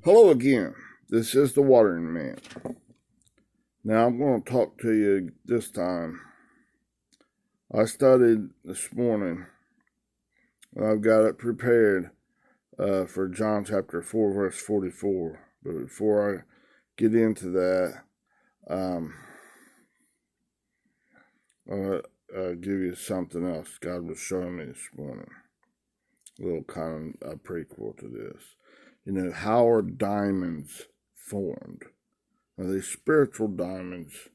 Hello again. This is the Watering Man. Now I'm going to talk to you this time. I studied this morning, and I've got it prepared for John chapter 4, verse 44. But before I get into that, I'll give you something else God was showing me this morning. A little kind of a prequel to this. You know, how are diamonds formed? Are they spiritual diamonds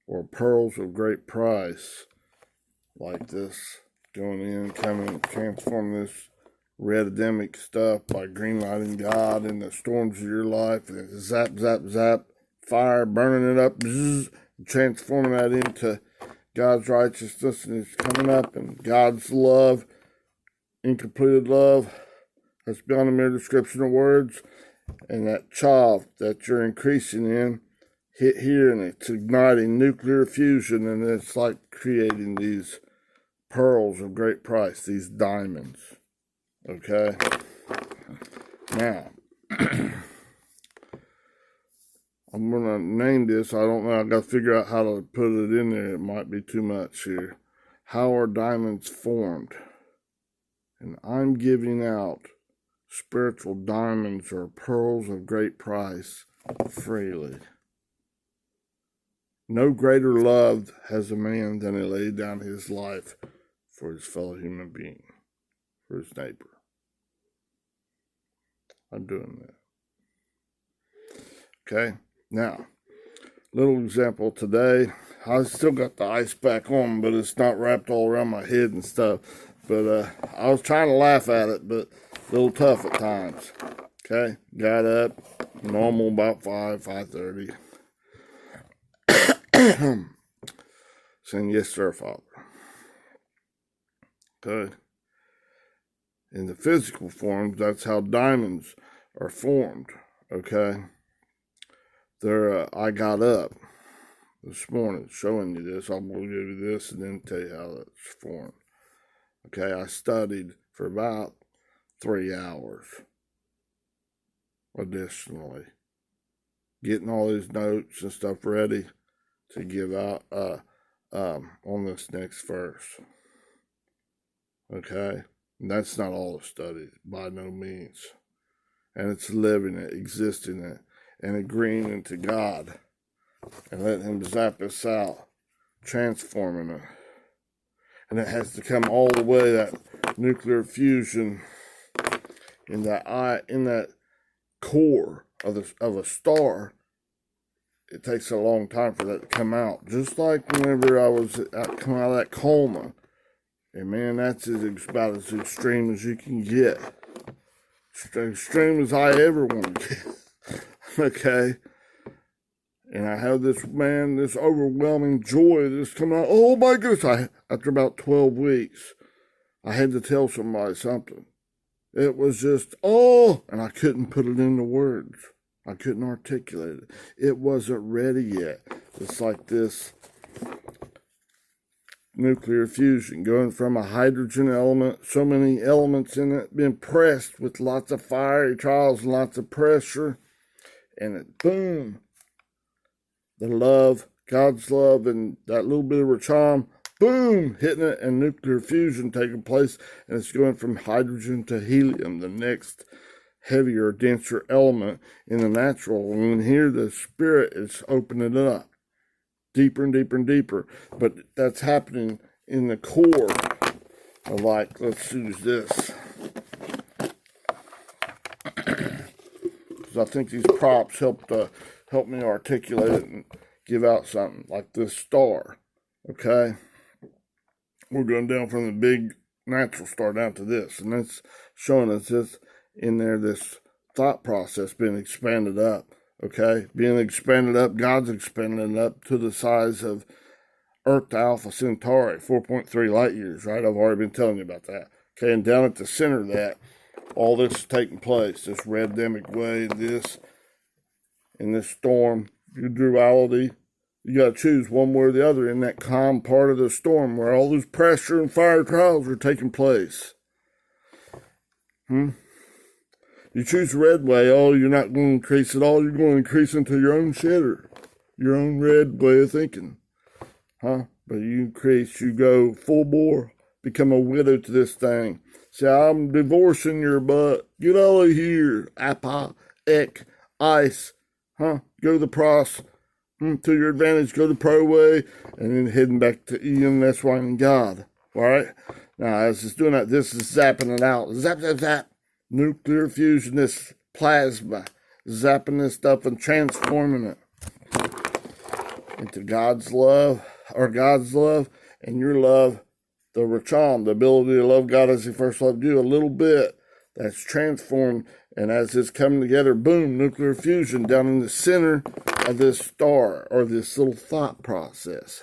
or pearls of great price like this, going in, coming, transform this red Adamic stuff by greenlighting God in the storms of your life, and it's zap, zap, zap, fire, burning it up, bzz, transforming that into God's righteousness, and it's coming up, and God's love, incompleted love, that's beyond a mere description of words, and that chaff that you're increasing in hit here, and it's igniting nuclear fusion, and it's like creating these pearls of great price, these diamonds. Okay? Now, I'm going to name this. I don't know. I got to figure out how to put it in there. It might be too much here. How are diamonds formed? And I'm giving out spiritual diamonds or pearls of great price freely. No greater love has a man than he laid down his life for his fellow human being, for his neighbor. I'm doing that. Okay, now, little example today. I still got the ice back on, but it's not wrapped all around my head and stuff. But I was trying to laugh at it, but a little tough at times. Okay, got up, normal about 5:30. Saying, yes, sir, Father. Okay. In the physical forms, that's how diamonds are formed. Okay. I got up this morning showing you this. I'm going to give you this and then tell you how it's formed. Okay, I studied for about 3 hours. Additionally, getting all these notes and stuff ready to give out on this next verse. Okay, and that's not all the study by no means, and it's living it, existing it, and agreeing into God, and letting Him zap us out, transforming it. And it has to come all the way, that nuclear fusion in that core of a star. It takes a long time for that to come out. Just like whenever I was coming out of that coma. And man, that's about as extreme as you can get. Extreme as I ever want to get. Okay? And I have this overwhelming joy that's coming out. Oh my goodness, after about 12 weeks, I had to tell somebody something. It was just, and I couldn't put it into words. I couldn't articulate it. It wasn't ready yet. It's like this nuclear fusion, going from a hydrogen element, so many elements in it, being pressed with lots of fiery trials and lots of pressure, and it, boom, the love, God's love, and that little bit of a charm, boom, hitting it, and nuclear fusion taking place, and it's going from hydrogen to helium, the next heavier, denser element in the natural. And here the spirit is opening it up deeper and deeper and deeper. But that's happening in the core of, like, let's use this. Because I think these props help me articulate it and give out something like this star. Okay? We're going down from the big natural star down to this. And that's showing us this in there, this thought process being expanded up. Okay? Being expanded up, God's expanding up to the size of Earth Alpha Centauri, 4.3 light years, right? I've already been telling you about that. Okay, and down at the center of that, all this is taking place. This red Adamic wave, this, in this storm, your duality. You got to choose one way or the other in that calm part of the storm where all this pressure and fire trials are taking place. You choose the red way, oh, you're not going to increase at all. You're going to increase into your own shitter, your own red way of thinking. Huh? But you increase, you go full bore, become a widow to this thing. Say, I'm divorcing your butt. Get out of here. Appa, ek, ice. Huh? Go the pros. To your advantage, go the pro way. And then heading back to EMS and God. Alright? Now, as it's doing that, this is zapping it out. Zap, zap, zap. Nuclear fusion, this plasma. Zapping this stuff and transforming it into God's love, or God's love, and your love, the Racham, the ability to love God as He first loved you, a little bit. That's transformed, and as it's coming together, boom, nuclear fusion down in the center of this star, or this little thought process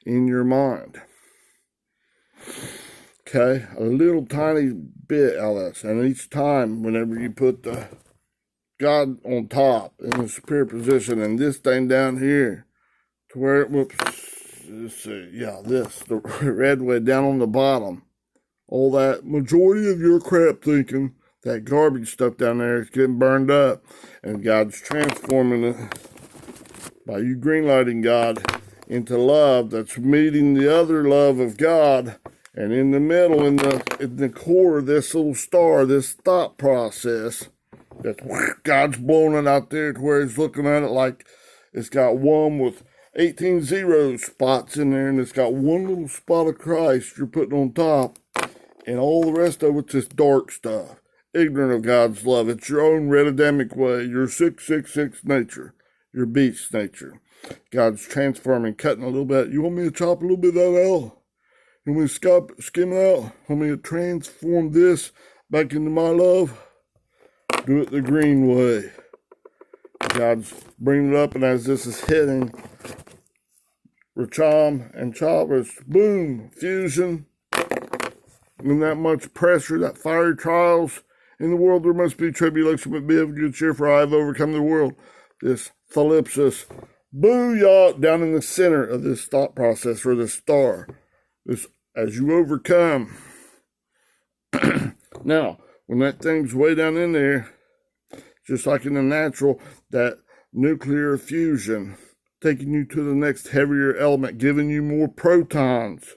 in your mind. Okay, a little tiny bit of this, and each time, whenever you put the God on top in the superior position, and this thing down here, to where it, whoops, let's see, yeah, this, the red way down on the bottom, all that majority of your crap thinking, that garbage stuff down there is getting burned up, and God's transforming it by you greenlighting God into love that's meeting the other love of God. And in the middle, in the core of this little star, this thought process, that God's blowing it out there to where He's looking at it like it's got one with 18 zero spots in there, and it's got one little spot of Christ you're putting on top, and all the rest of it's just dark stuff, ignorant of God's love. It's your own red Adamic way, your 666 nature, your beast nature. God's transforming, cutting a little bit. You want me to chop a little bit of that out? You want me to skim it out? Want me to transform this back into my love? Do it the green way. God's bringing it up, and as this is hitting, Racham and Chavez, boom, fusion. And that much pressure, that fiery trials. In the world there must be tribulation, but be of good cheer, for I have overcome the world. This thalipsis, booyah, down in the center of this thought process, or this star. This, as you overcome. Now, when that thing's way down in there, just like in the natural, that nuclear fusion, taking you to the next heavier element, giving you more protons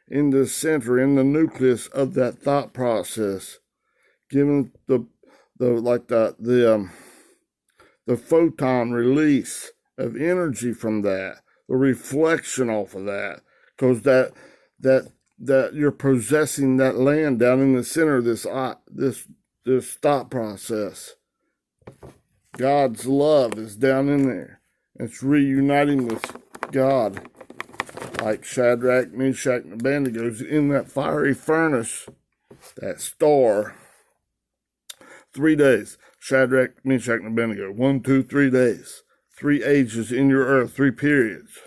in the center, in the nucleus of that thought process, giving the photon release of energy from that, the reflection off of that, because that you're possessing that land down in the center of this thought process. God's love is down in there. It's reuniting with God, like Shadrach, Meshach, and Abednego in that fiery furnace, that star. 3 days. Shadrach, Meshach, and Abednego. 1, 2, 3 days. 3 ages in your earth. 3 periods.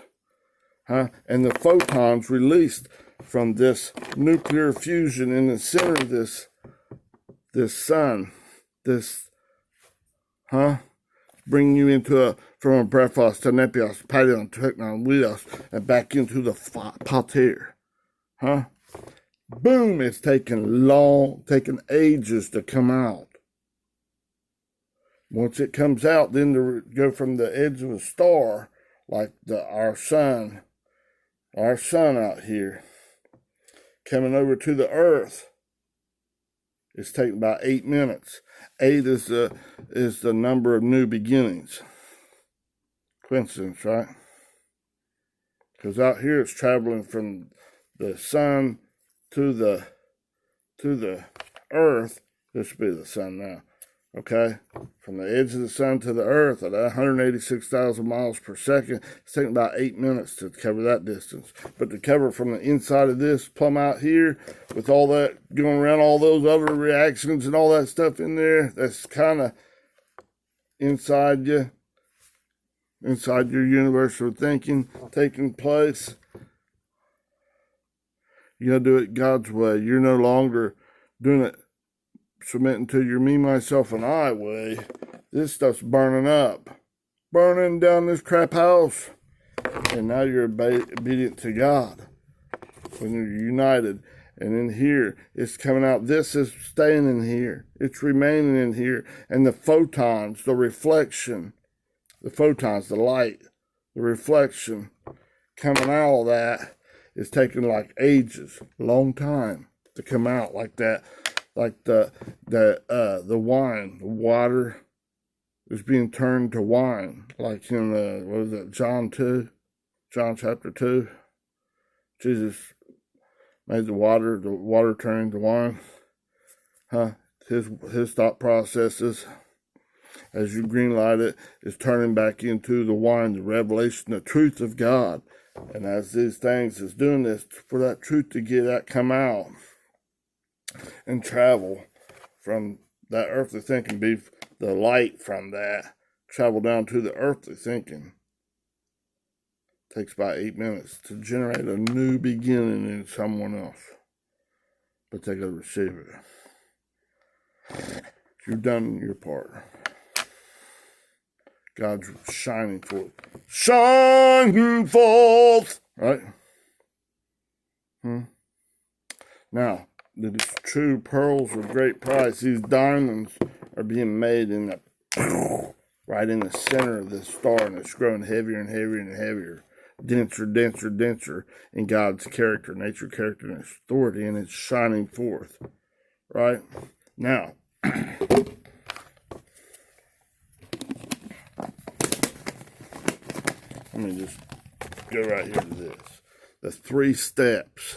Huh? And the photons released from this nuclear fusion in the center of this sun, bring you into from a brephos to nepios, palion, technon, weos, and back into the pater. Boom, it's taken ages to come out. Once it comes out, then to go from the edge of a star, like our sun out here, coming over to the earth, it's taking about 8 minutes. 8 is the number of new beginnings. Coincidence, right? Because out here it's traveling from the sun to the earth. This would be the sun now. Okay? From the edge of the sun to the earth at 186,000 miles per second. It's taking about 8 minutes to cover that distance. But to cover from the inside of this plumb out here, with all that going around, all those other reactions and all that stuff in there, that's kind of inside your universal thinking taking place. You gotta do it God's way. You're no longer doing it submitting to your me, myself, and I way. This stuff's burning up. Burning down this crap house. And now you're obedient to God. When you're united. And in here, it's coming out. This is staying in here. It's remaining in here. And the photons, the reflection, the photons, the light, the reflection coming out of that is taking like ages, a long time to come out like that. Like the wine, the water is being turned to wine. Like in John chapter 2. Jesus made the water turn to wine. His thought processes, as you greenlight it, is turning back into the wine, the revelation, the truth of God. And as these things is doing this, for that truth to come out and travel from that earthly thinking, be the light from that, travel down to the earthly thinking. Takes about 8 minutes to generate a new beginning in someone else. But they got to receive it. You've done your part. God's shining forth. Shine forth! Right? Now, these true pearls of great price, these diamonds are being made right in the center of this star, and it's growing heavier and heavier and heavier. Denser, denser, denser in God's character, nature, character, and authority, and it's shining forth. Right? Now, let me just go right here to this. The 3 steps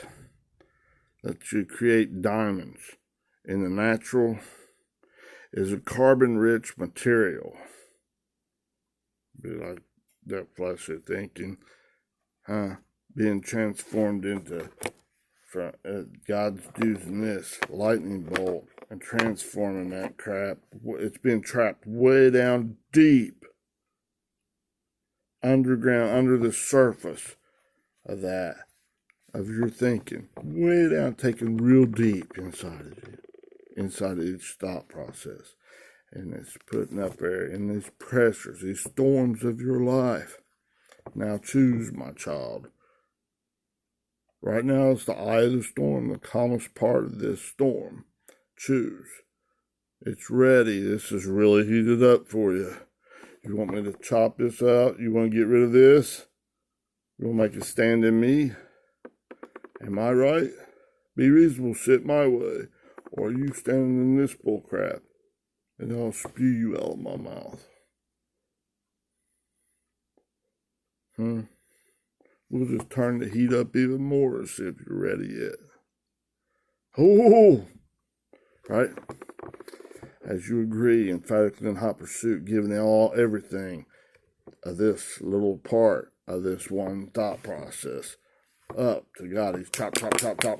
that you create diamonds in the natural is a carbon-rich material. Be like that fleshly thinking. Being transformed into, God's using this lightning bolt and transforming that crap. It's been trapped way down deep, underground, under the surface of your thinking. Way down, taken real deep inside of you, inside of each thought process. And it's putting up there in these pressures, these storms of your life. Now choose, my child. Right now it's the eye of the storm, the calmest part of this storm. Choose. It's ready. This is really heated up for you. You want me to chop this out? You want to get rid of this? You want to make it stand in me? Am I right? Be reasonable, sit my way. Or are you standing in this bull crap? And I'll spew you out of my mouth. We'll just turn the heat up even more to see if you're ready yet. Oh! Right? As you agree, emphatically in hot pursuit, giving everything of this little part of this one thought process up to God. He's chop,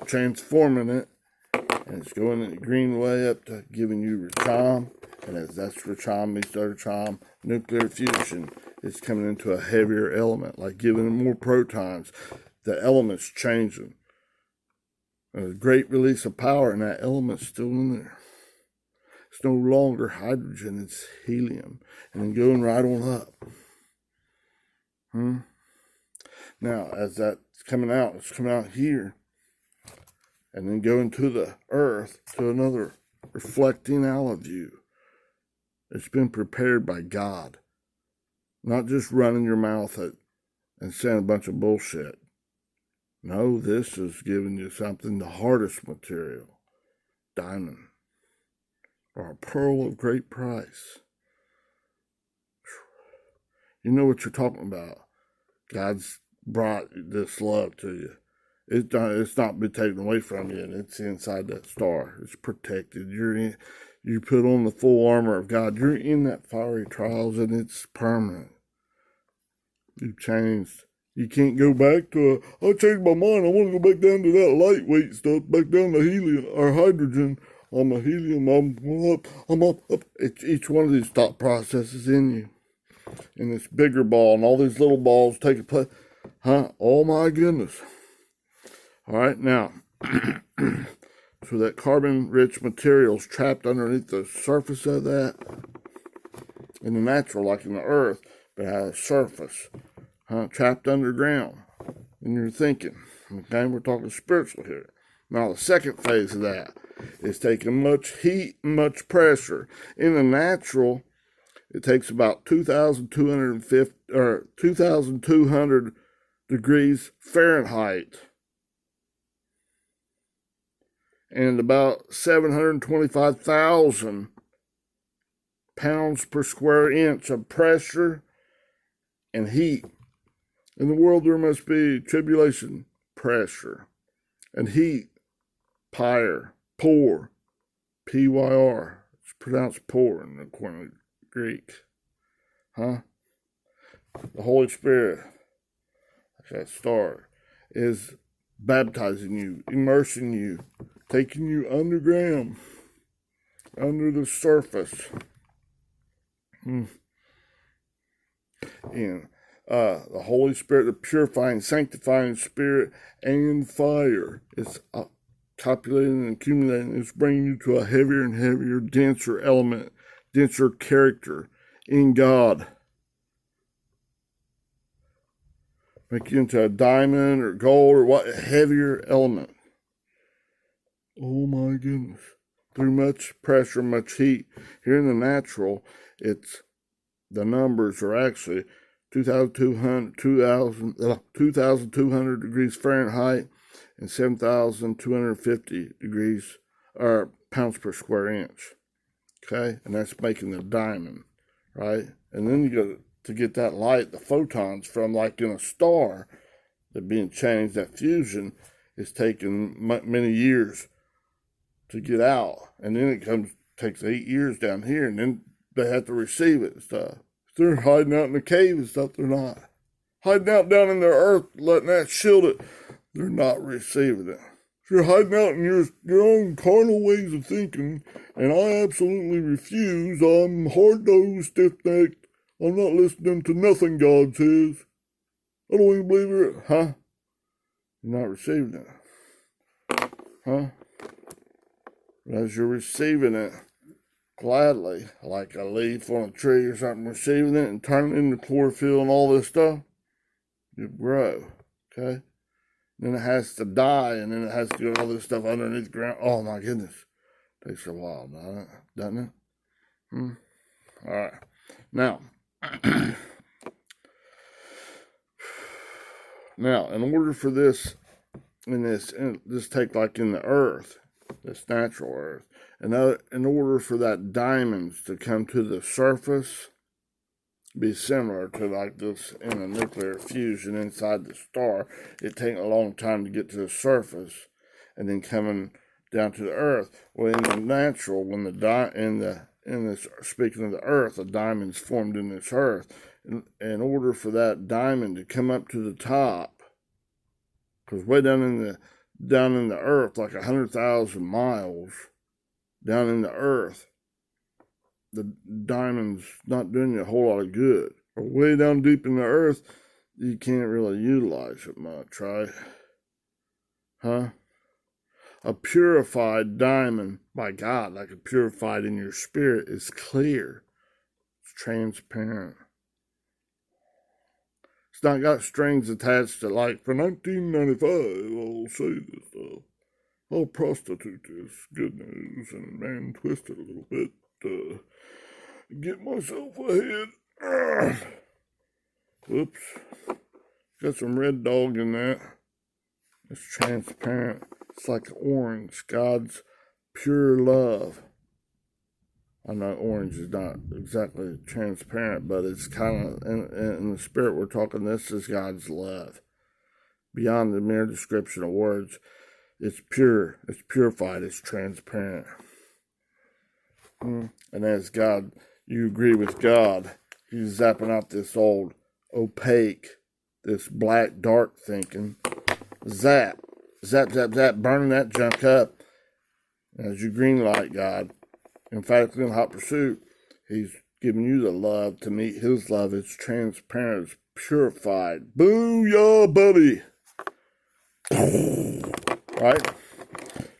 transforming it. And it's going in the green way up to giving you Racham. And as that's Racham meets Racham, nuclear fusion, it's coming into a heavier element, like giving it more protons. The element's changing. There's a great release of power, and that element's still in there. It's no longer hydrogen, it's helium. And then going right on up. Now, as that's coming out, it's coming out here. And then going to the earth, to another reflecting out of you. It's been prepared by God. Not just running your mouth at and saying a bunch of bullshit. No, this is giving you something, the hardest material. Diamond. Or a pearl of great price. You know what you're talking about. God's brought this love to you. It's not been taken away from you, and it's inside that star. It's protected. You put on the full armor of God. You're in that fiery trials, and it's permanent. You've changed. You can't go back to I changed my mind. I want to go back down to that lightweight stuff, back down to helium or hydrogen. I'm a helium. I'm up. It's each one of these thought processes in you. And this bigger ball and all these little balls take a place. Oh my goodness. All right, now, so that carbon-rich material is trapped underneath the surface of that in the natural, like in the earth, but it has a surface, trapped underground in your thinking. Okay, we're talking spiritual here. Now, the second phase of that is taking much heat and much pressure. In the natural, it takes about 2,250 or 2,200 degrees Fahrenheit and about 725,000 pounds per square inch of pressure and heat. In the world, there must be tribulation, pressure, and heat, pyre, pour, P-Y-R. It's pronounced pour in the Koine Greek. The Holy Spirit, like that star, is baptizing you, immersing you, taking you underground, under the surface. And the Holy Spirit, the purifying, sanctifying Spirit, and fire is copulating and accumulating. It's bringing you to a heavier and heavier, denser element, denser character in God. Make you into a diamond or gold or what, a heavier element. Oh my goodness. Through much pressure, much heat. Here in the natural, the numbers are actually 2,200 degrees Fahrenheit and 7,250 degrees or pounds per square inch. Okay, and that's making the diamond, right? And then you go to get that light, the photons from like in a star that being changed, that fusion is taking many years to get out, and then it takes 8 years down here, and then they have to receive it and stuff. If they're hiding out in the cave and stuff, they're not. Hiding out down in their earth, letting that shield it, they're not receiving it. If you're hiding out in your own carnal ways of thinking, and I absolutely refuse, I'm hard-nosed, stiff-necked, I'm not listening to nothing God says. I don't even believe it. You're not receiving it. As you're receiving it gladly, like a leaf on a tree or something, receiving it and turning it into chlorophyll and all this stuff, you grow, okay? Then it has to die, and then it has to do all this stuff underneath the ground. Oh, my goodness. Takes a while, doesn't it? All right. Now, in order for this take like in the earth, this natural earth, and in order for that diamonds to come to the surface, be similar to like this in a nuclear fusion inside the star, it takes a long time to get to the surface, and then coming down to the earth. Well, in the natural, when speaking of the earth, a diamond's formed in this earth. In order for that diamond to come up to the top, because way down in the earth, like 100,000 miles down in the earth, the diamond's not doing you a whole lot of good. Or way down deep in the earth, you can't really utilize it much, right? A purified diamond by God, like a purified in your spirit, is clear. It's transparent. It's not got strings attached to, like, for 1995, I'll say this stuff. I'll prostitute this good news and man twist it a little bit to get myself ahead. Whoops. Got some Red Dog in that. It's transparent. It's like orange, God's pure love. I know orange is not exactly transparent, but it's kind of, in the spirit we're talking, this is God's love. Beyond the mere description of words, it's pure, it's purified, it's transparent. And as God, you agree with God, He's zapping out this old opaque, this black, dark thinking. Zap, zap, zap, zap, burning that junk up. As you green light God, emphatically in hot pursuit, He's giving you the love to meet His love. It's transparent, it's purified. Booyah, buddy! Right?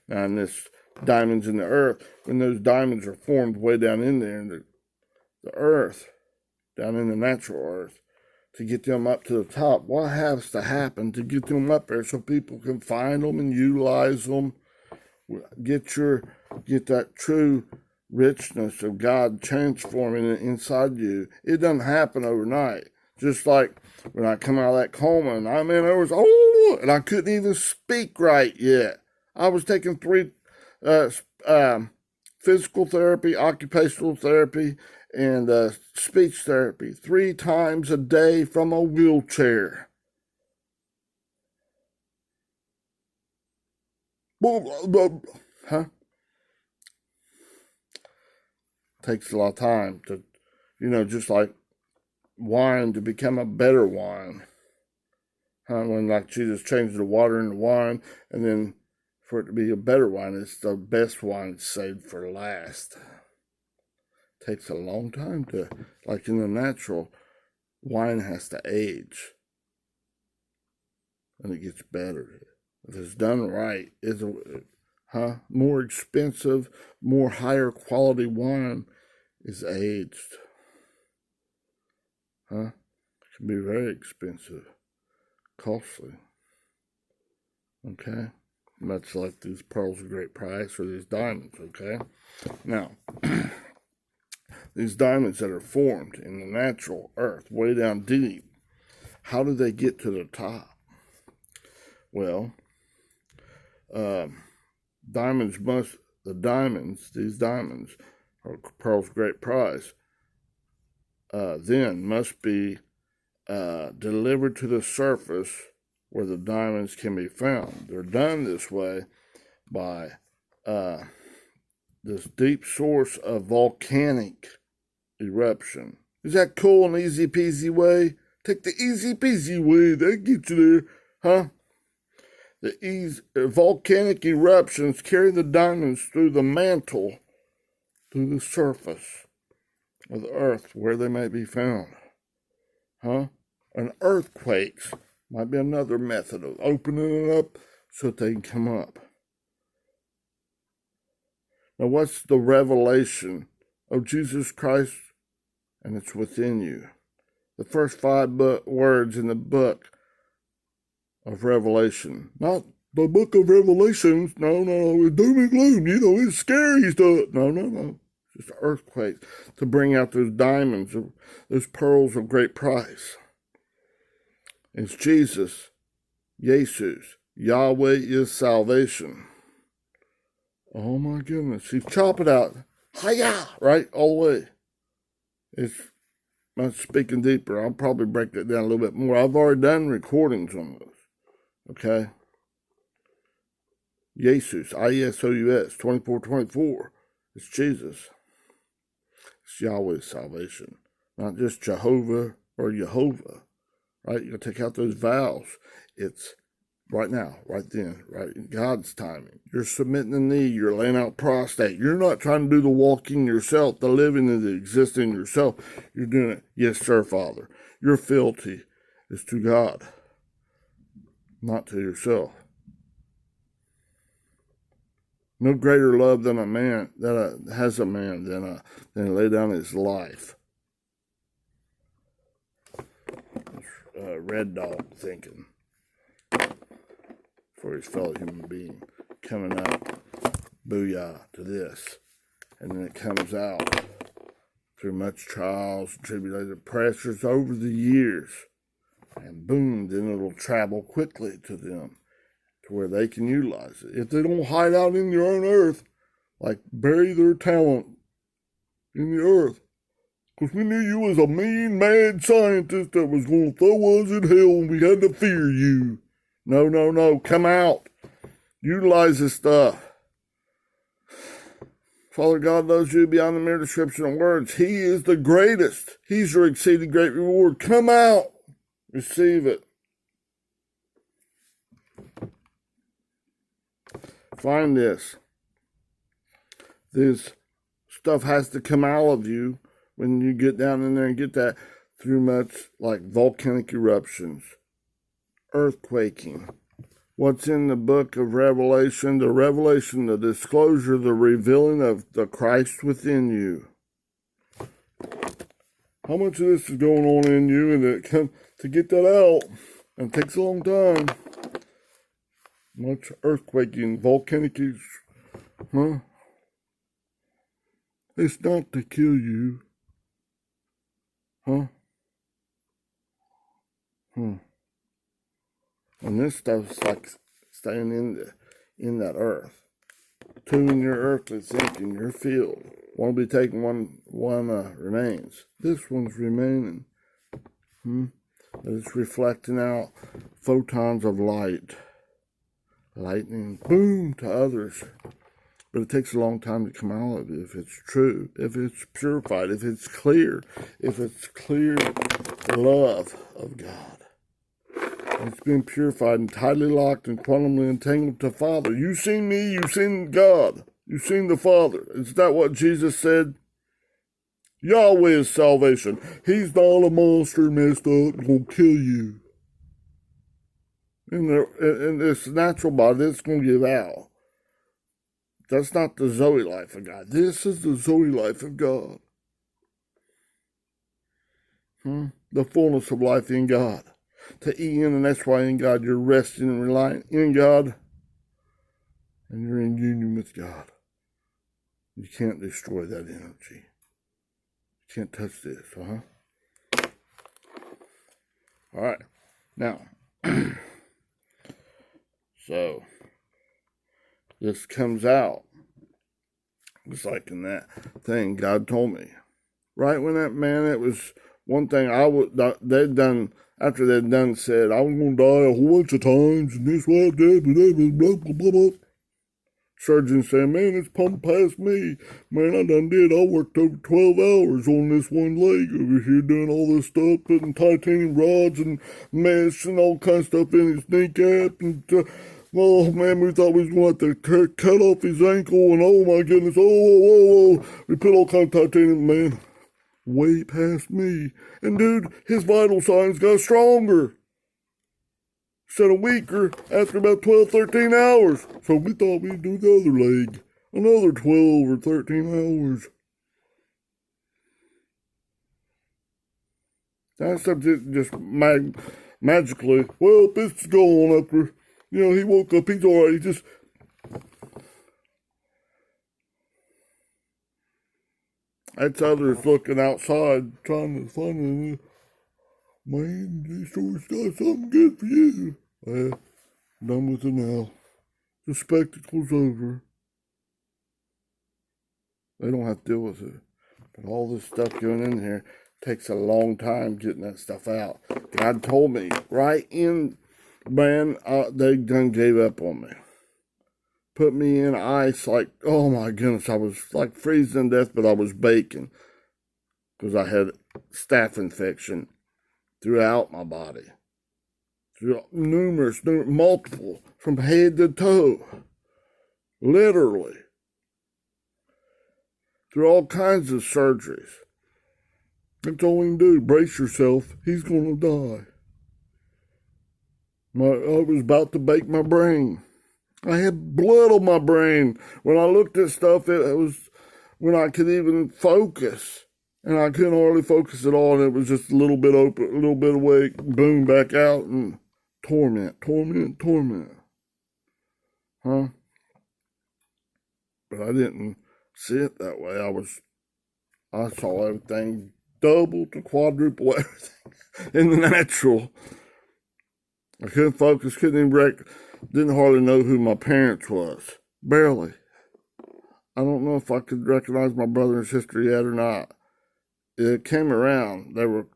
Now, in this diamonds in the earth, when those diamonds are formed way down in there, in the earth, down in the natural earth, to get them up to the top, what has to happen to get them up there so people can find them and utilize them Get that true richness of God transforming it inside you. It doesn't happen overnight. Just like when I come out of that coma, and there was, and I couldn't even speak right yet. I was taking 3 physical therapy, occupational therapy, and speech therapy 3 times a day from a wheelchair. Huh? Takes a lot of time to, just like wine to become a better wine. When like Jesus changed the water into wine, and then for it to be a better wine, it's the best wine saved for last. Takes a long time to, like in the natural, wine has to age. And it gets better. If it's done right, it's more expensive, more higher quality wine is aged. It can be very expensive, costly. Okay? Much like these pearls of great price or these diamonds, okay? Now, these diamonds that are formed in the natural earth, way down deep, how do they get to the top? Well, these diamonds, or pearls of great price, then must be delivered to the surface where the diamonds can be found. They're done this way by this deep source of volcanic eruption. Is that cool and easy peasy way? Take the easy peasy way, that gets you there, The volcanic eruptions carry the diamonds through the mantle, through the surface of the earth where they may be found. And earthquakes might be another method of opening it up so that they can come up. Now, what's the revelation of Jesus Christ? And it's within you. The first 5 words in the book of Revelation. Not the book of Revelations. No. It's doom and gloom. It's scary stuff. No. Just earthquakes to bring out those diamonds, those pearls of great price. It's Jesus, Jesus. Yahweh is salvation. Oh my goodness. He's chopping out. Hiya! Right? All the way. I'm speaking deeper. I'll probably break that down a little bit more. I've already done recordings on this. Okay? Jesus, I-E-S-O-U-S, 2424. It's Jesus. It's Yahweh's salvation. Not just Jehovah or Yehovah. Right? You take out those vowels. It's right now, right then, right in God's timing. You're submitting the knee. You're laying out prostrate. You're not trying to do the walking yourself, the living and the existing yourself. You're doing it. Yes, sir, Father. Your fealty is to God, not to yourself. No greater love than a man that has a man than lay down his life. Red Dog thinking for his fellow human being, coming up, booyah, to this. And then it comes out through much trials, tribulations, pressures over the years. And boom, then it'll travel quickly to them to where they can utilize it. If they don't hide out in their own earth, like bury their talent in the earth. Because we knew you was a mean, mad scientist that was going to throw us in hell and we had to fear you. No. Come out. Utilize this stuff. Father God loves you beyond the mere description of words. He is the greatest. He's your exceeding great reward. Come out. Receive it. Find this. This stuff has to come out of you when you get down in there and get that through much like volcanic eruptions, earthquaking. What's in the book of Revelation? The revelation, the disclosure, the revealing of the Christ within you. How much of this is going on in you, and to get that out, and it takes a long time. Much earthquaking, volcanic Huh? It's not to kill you. Huh? Hmm. And this stuff's like staying in that earth. Two in your earthly zinc in your field. One will be taken, one remains. This one's remaining. It's reflecting out photons of light. Lightning, boom, to others. But it takes a long time to come out of it if it's true, if it's purified, if it's clear love of God. It's been purified and tightly locked and quantumly entangled to Father. You've seen me, you've seen God, you've seen the Father. Is that what Jesus said? Yahweh is salvation. He's not a monster messed up, gonna kill you. In this natural body, it's gonna give out. That's not the Zoe life of God. This is the Zoe life of God. The fullness of life in God. To Ian and that's why in God you're resting and relying in God. And you're in union with God. You can't destroy that energy. You can't touch this, All right. Now, so this comes out. Just like in that thing God told me. Right when that man, it was one thing they'd done, after they'd done said, I was going to die a whole bunch of times, and this way, blah, blah, blah, blah. Surgeon said, man, it's pumped past me. Man, I worked over 12 hours on this one leg over here doing all this stuff, putting titanium rods and mesh and all kinds of stuff in his kneecap. And, oh, man, we thought we was going to have to cut off his ankle, and oh, my goodness, oh. We put all kinds of titanium, man, way past me. And, dude, his vital signs got stronger. Instead of weaker after about 12, 13 hours. So we thought we'd do the other leg. Another 12 or 13 hours. That stuff just magically, well, this is gone after, he woke up, he's all right, he just... That's others looking outside, trying to find man, this story's got something good for you. Done with it now. The spectacle's over. They don't have to deal with it. But all this stuff going in here takes a long time getting that stuff out. God told me right in, man, they done gave up on me. Put me in ice like, oh my goodness, I was like freezing to death, but I was baking. Because I had staph infection throughout my body. Numerous, multiple, from head to toe. Literally. Through all kinds of surgeries. That's all we can do. Brace yourself. He's going to die. I was about to bake my brain. I had blood on my brain. When I looked at stuff, it was when I could even focus. And I couldn't hardly focus at all. And it was just a little bit open, a little bit awake, boom, back out, and torment. Huh? But I didn't see it that way. I saw everything double to quadruple everything in the natural. I couldn't focus, didn't hardly know who my parents was. Barely. I don't know if I could recognize my brother and sister yet or not. It came around. They were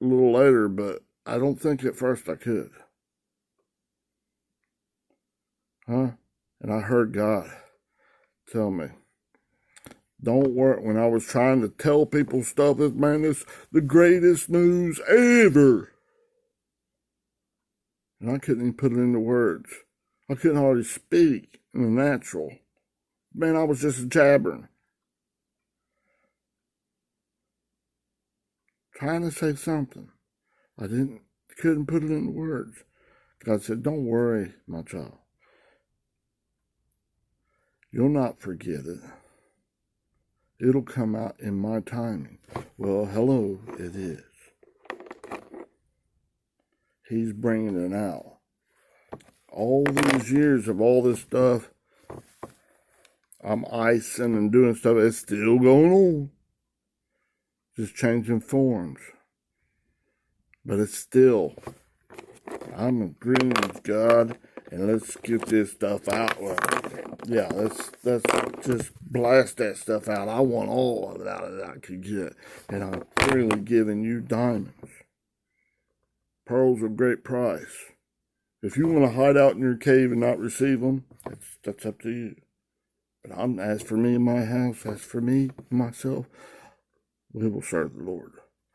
a little later, but I don't think at first I could. Huh? And I heard God tell me, don't worry. When I was trying to tell people stuff, this the greatest news ever. And I couldn't even put it into words. I couldn't hardly speak in the natural. Man, I was just jabbering. Trying to say something. I couldn't put it into words. God said, don't worry, my child. You'll not forget it. It'll come out in my timing. Well, hello, it is. He's bringing it out. All these years of all this stuff, I'm icing and doing stuff. It's still going on. Just changing forms. But it's still, I'm agreeing with God, and let's get this stuff out. Well, yeah, let's just blast that stuff out. I want all of it out that I could get. And I'm freely giving you diamonds. Pearls are a great price. If you want to hide out in your cave and not receive them, that's up to you. But as for me and my house, as for me and myself, we will serve the Lord.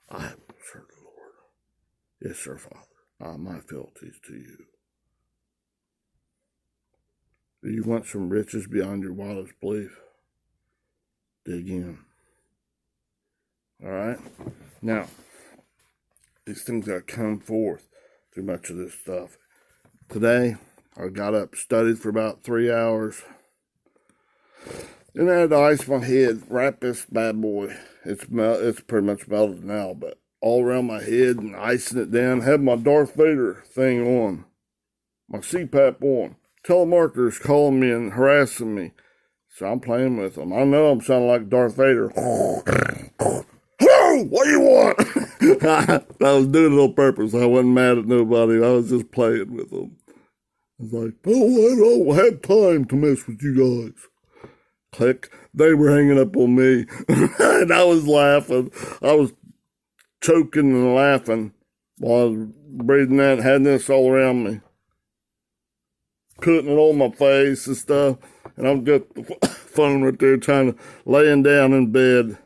I will serve the Lord. Yes, sir, Father. My fealties to you. Do you want some riches beyond your wildest belief? Dig in. All right? Now, these things that come forth through much of this stuff. Today, I got up, studied for about 3 hours. Then I had to ice my head, wrap this bad boy. It's pretty much melted now, but all around my head and icing it down. Had my Darth Vader thing on, my CPAP on. Telemarketers calling me and harassing me. So I'm playing with them. I know I'm sounding like Darth Vader. Hello, what do you want? I was doing it on purpose. I wasn't mad at nobody. I was just playing with them. I was like, oh, I don't have time to mess with you guys. Click. They were hanging up on me. And I was laughing. I was choking and laughing while I was breathing that, had this all around me. Putting it on my face and stuff. And I'm just phone right there laying down in bed.